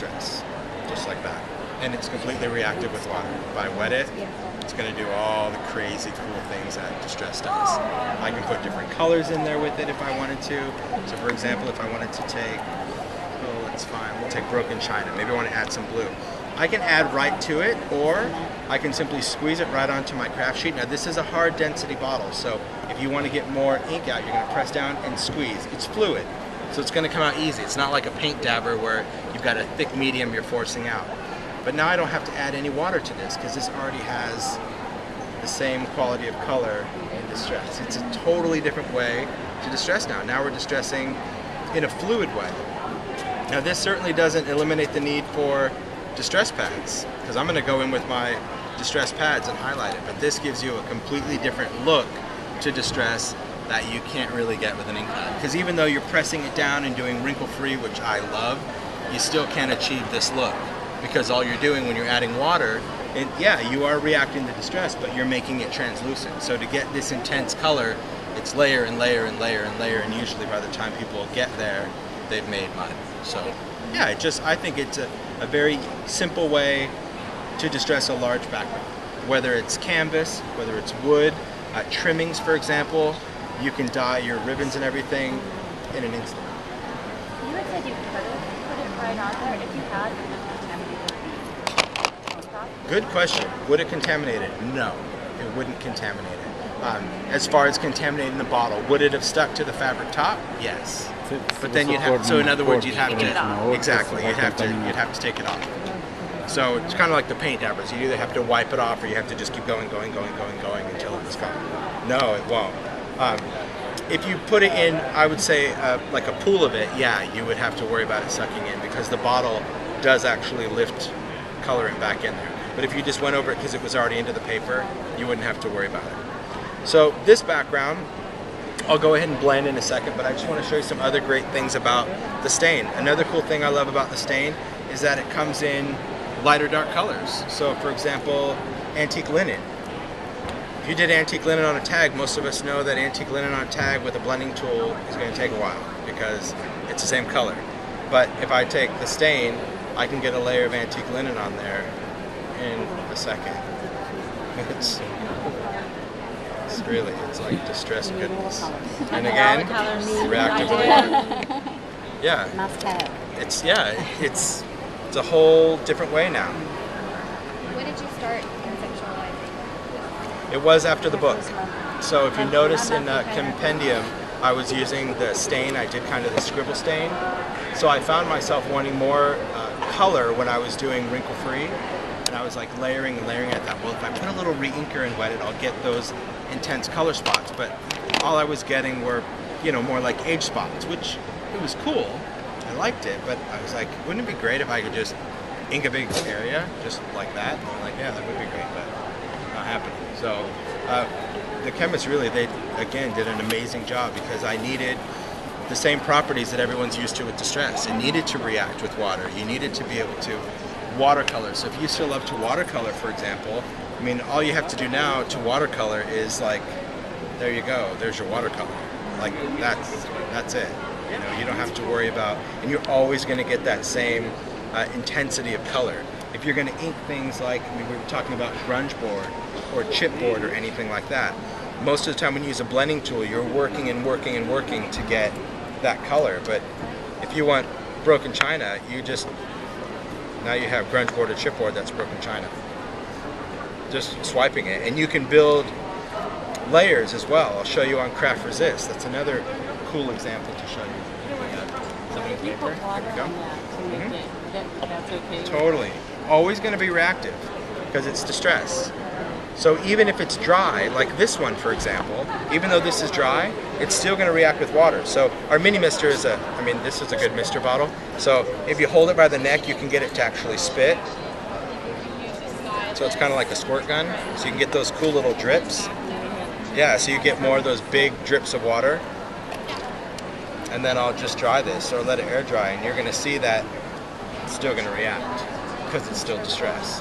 distress, just like that. And it's completely reactive with water. If I wet it, it's going to do all the crazy cool things that distress does. I can put different colors in there with it if I wanted to. So for example, if I wanted to take, oh, that's fine, we'll take broken china. Maybe I want to add some blue. I can add right to it, or I can simply squeeze it right onto my craft sheet. Now this is a hard density bottle, so if you want to get more ink out, you're going to press down and squeeze. It's fluid, so it's going to come out easy. It's not like a paint dabber where you've got a thick medium you're forcing out. But now I don't have to add any water to this because this already has the same quality of color in distress. It's a totally different way to distress now. Now we're distressing in a fluid way. Now this certainly doesn't eliminate the need for distress pads, because I'm going to go in with my distress pads and highlight it, but this gives you a completely different look to distress that you can't really get with an ink pad. Because even though you're pressing it down and doing wrinkle-free, which I love, you still can't achieve this look, because all you're doing when you're adding water, yeah, you are reacting to distress, but you're making it translucent. So to get this intense color, it's layer and layer and layer and layer, and usually by the time people get there, they've made mud. So yeah, I think it's a very simple way to distress a large background. Whether it's canvas, whether it's wood, trimmings, for example, you can dye your ribbons and everything in an instant. You had said you could have put it right on there. If you had, would it contaminate it? Good question. Would it contaminate it? No, it wouldn't contaminate it. As far as contaminating the bottle, would it have stuck to the fabric top? Yes. But then you'd have, so in other words, you'd have to, exactly, you'd have to take it off. So it's kind of like the paint dabbers. You either have to wipe it off or you have to just keep going until it's gone. No, it won't. If you put it in, I would say like a pool of it, yeah, you would have to worry about it sucking in, because the bottle does actually lift coloring back in there. But if you just went over it because it was already into the paper, you wouldn't have to worry about it. So this background, I'll go ahead and blend in a second, but I just want to show you some other great things about the stain. Another cool thing I love about the stain is that it comes in light or dark colors. So for example, antique linen. If you did antique linen on a tag, most of us know that antique linen on a tag with a blending tool is going to take a while because it's the same color. But if I take the stain, I can get a layer of antique linen on there in a second. It's like distressed goodness. And again, reactive water. Yeah. Must have. It's a whole different way now. When did you start conceptualizing? It was after the book. So if you notice in the compendium, I was using the stain. I did kind of the scribble stain. So I found myself wanting more color when I was doing wrinkle-free. And I was like layering and layering at that. Well, if I put a little re-inker and wet it, I'll get those intense color spots. But all I was getting were, more like age spots, which it was cool. I liked it, but I was like, wouldn't it be great if I could just ink a big area just like that? And I'm like, yeah, that would be great, but not happening. So the chemists really, they again did an amazing job, because I needed the same properties that everyone's used to with distress. It needed to react with water. You needed to be able to watercolor. So if you still love to watercolor, for example, I mean, all you have to do now to watercolor is like, there you go, there's your watercolor. Like that's it. You don't have to worry about, and you're always going to get that same intensity of color. If you're going to ink things like, we were talking about grunge board or chipboard or anything like that, most of the time when you use a blending tool, you're working and working and working to get that color. But if you want broken china, now you have grunge board or chipboard that's broken china. Just swiping it, and you can build layers as well. I'll show you on Craft Resist. That's another cool example to show you. Something paper. Here we go. That's okay. Totally. Always going to be reactive because it's distress. So even if it's dry, like this one for example, even though this is dry, it's still going to react with water. So our mini mister is this is a good mister bottle. So if you hold it by the neck, you can get it to actually spit. So it's kind of like a squirt gun. So you can get those cool little drips. Yeah, so you get more of those big drips of water. And then I'll just dry this or let it air dry, and you're going to see that it's still going to react because it's still distress.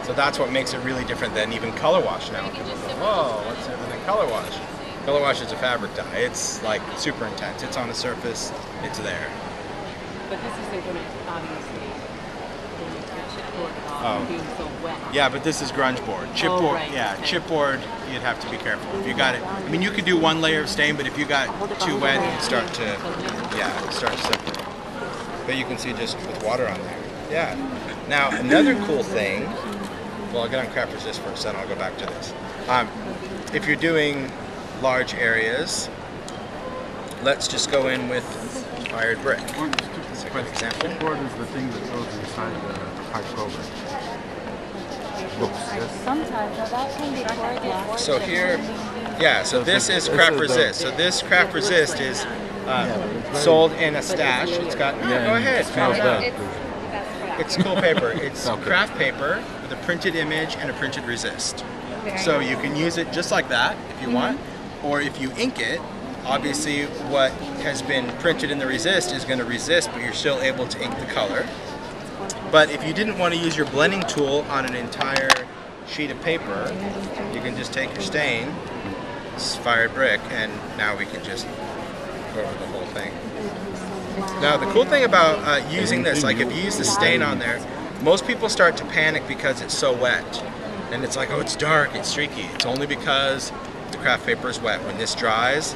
So that's what makes it really different than even color wash now. People go, whoa, what's different than color wash? Color wash is a fabric dye. It's like super intense. It's on a surface. It's there. But this is going to obviously chipboard off being so wet. Yeah, but this is grunge board. Chipboard, right, yeah, okay. chipboard. You'd have to be careful if you got it. I mean, you could do one layer of stain, but if you got too wet, you'd start to, start to separate. But you can see just with water on there. Yeah. Now another cool thing. Well, I'll get on crap resist first, then I'll go back to this. If you're doing large areas, let's just go in with fired brick. That's a good example. Chipboard is the thing that goes inside the pipe cover. Books, yes. Sometimes, so that can be gorgeous. So here, so this is craft resist. So this craft resist is sold in a stash. It's got, go ahead, smells try it bad. out. It's cool paper. It's craft paper with a printed image and a printed resist. So you can use it just like that if you want, or if you ink it, obviously what has been printed in the resist is going to resist, but you're still able to ink the color. But if you didn't want to use your blending tool on an entire sheet of paper, you can just take your stain, fired brick, and now we can just go over the whole thing. Now the cool thing about using this, like if you use the stain on there, most people start to panic because it's so wet. And it's like, oh, it's dark, it's streaky. It's only because the craft paper is wet. When this dries,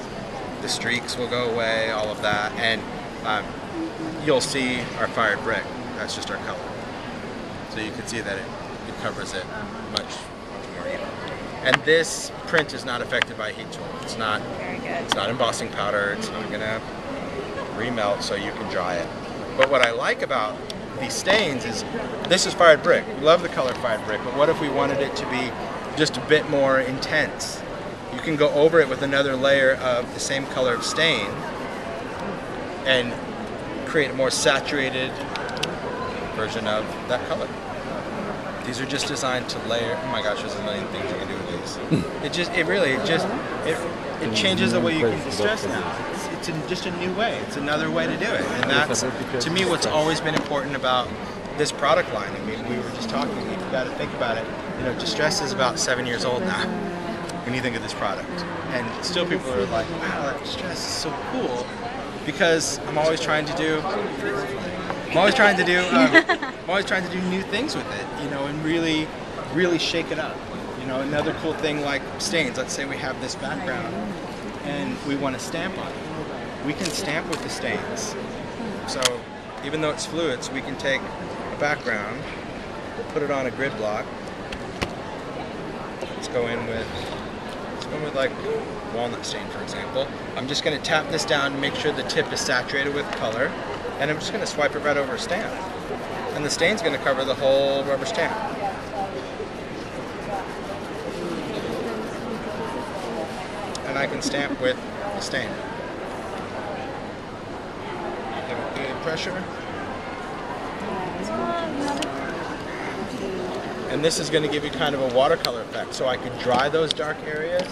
the streaks will go away, all of that, and you'll see our fired brick. That's just our color. So you can see that it covers it much more even. And this print is not affected by heat tool. It's not embossing powder. It's not gonna remelt, so you can dry it. But what I like about these stains is this is fired brick. We love the color fired brick, but what if we wanted it to be just a bit more intense? You can go over it with another layer of the same color of stain and create a more saturated version of that color. These are just designed to layer. Oh my gosh, there's a million things you can do with these. It changes the way you can distress now. It's just a new way. It's another way to do it, and that's to me what's always been important about this product line. I mean, we were just talking. You've got to think about it. You know, distress is about 7 years old now. When you think of this product, and still people are like, "Wow, that distress is so cool," because I'm always trying to do new things with it, you know, and really shake it up. You know, another cool thing like stains. Let's say we have this background and we want to stamp on it. We can stamp with the stains. So even though it's fluids, we can take a background, put it on a grid block. Let's go in with like walnut stain, for example. I'm just going to tap this down and make sure the tip is saturated with color, and I'm just going to swipe it right over a stamp. And the stain's going to cover the whole rubber stamp. And I can stamp with the stain. Give it good pressure. And this is going to give you kind of a watercolor effect. So I could dry those dark areas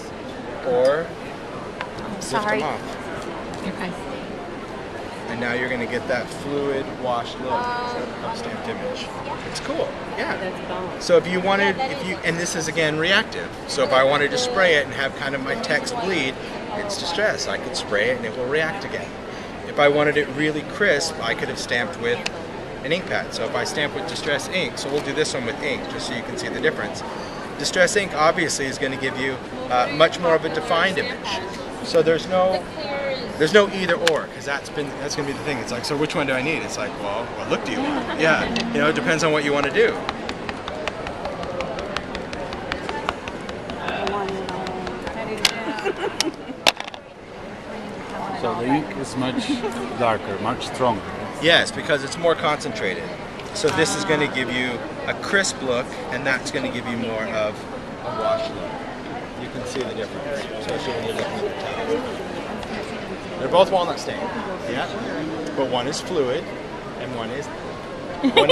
or lift them off. Okay. And now you're going to get that fluid washed look of stamped image. It's cool. Yeah. So if you wanted, and this is again reactive. So if I wanted to spray it and have kind of my text bleed, it's distress. I could spray it and it will react again. If I wanted it really crisp, I could have stamped with an ink pad. So if I stamp with Distress ink, so we'll do this one with ink just so you can see the difference. Distress ink obviously is going to give you much more of a defined image. So there's no either or, because that's going to be the thing. It's like, so which one do I need? It's like, well, what look do you want? Yeah, you know, it depends on what you want to do. So the ink is much darker, much stronger. Yes, because it's more concentrated. So this is going to give you a crisp look, and that's going to give you more of a wash look. You can see the difference, especially when you're looking at the top. They're both walnut stained, yeah, but one is fluid, and one is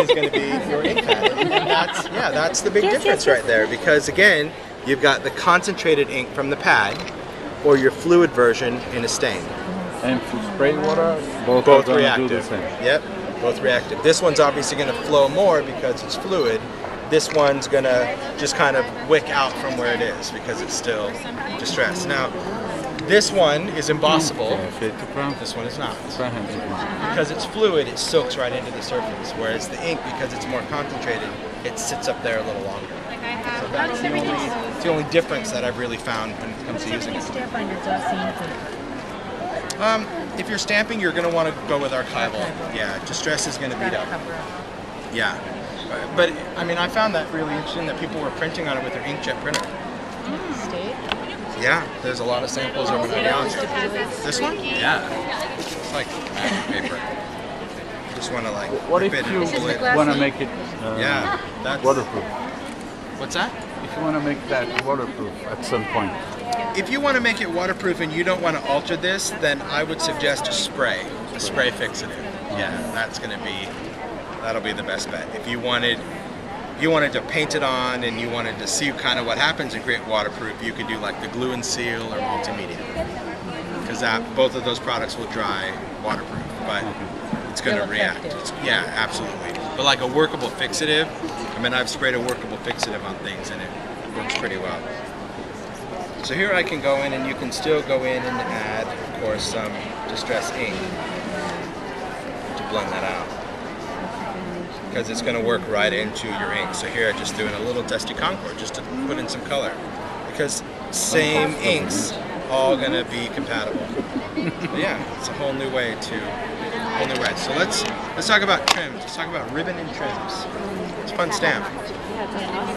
going to be your ink pad. And that's the big difference right there, because again, you've got the concentrated ink from the pad, or your fluid version in a stain. And if you spray water, both are reactive. do the same. Yep, both reactive. This one's obviously going to flow more because it's fluid. This one's going to just kind of wick out from where it is because it's still distressed. Now, This one is embossable. This one is not. Because it's fluid, it soaks right into the surface, whereas the ink, because it's more concentrated, it sits up there a little longer. So that's the only difference that I've really found when it comes to using it. If you're stamping, you're going to want to go with archival. Yeah, distress is going to beat up. Yeah. But, I mean, I found that really interesting that people were printing on it with their inkjet printer. Yeah, there's a lot of samples over there. This one? Yeah. It's like magic paper. Just want to like what if rip it you and want to make it yeah, that's waterproof? What's that? If you want to make that waterproof at some point. If you want to make it waterproof and you don't want to alter this, then I would suggest a spray fixative. Yeah, that'll be the best bet. If you wanted to paint it on and you wanted to see kind of what happens and create waterproof, you could do like the glue and seal or multimedia, because both of those products will dry waterproof, but it's going to react. Yeah, absolutely. But like a workable fixative, I mean, I've sprayed a workable fixative on things and it works pretty well. So here I can go in and you can still go in and add, of course, some distress ink to blend that out, because it's going to work right into your ink. So here I'm just doing a little Dusty Concord just to put in some color, because same inks all going to be compatible. But yeah, it's a whole new way. So let's talk about trims. Let's talk about ribbon and trims. It's a fun stamp.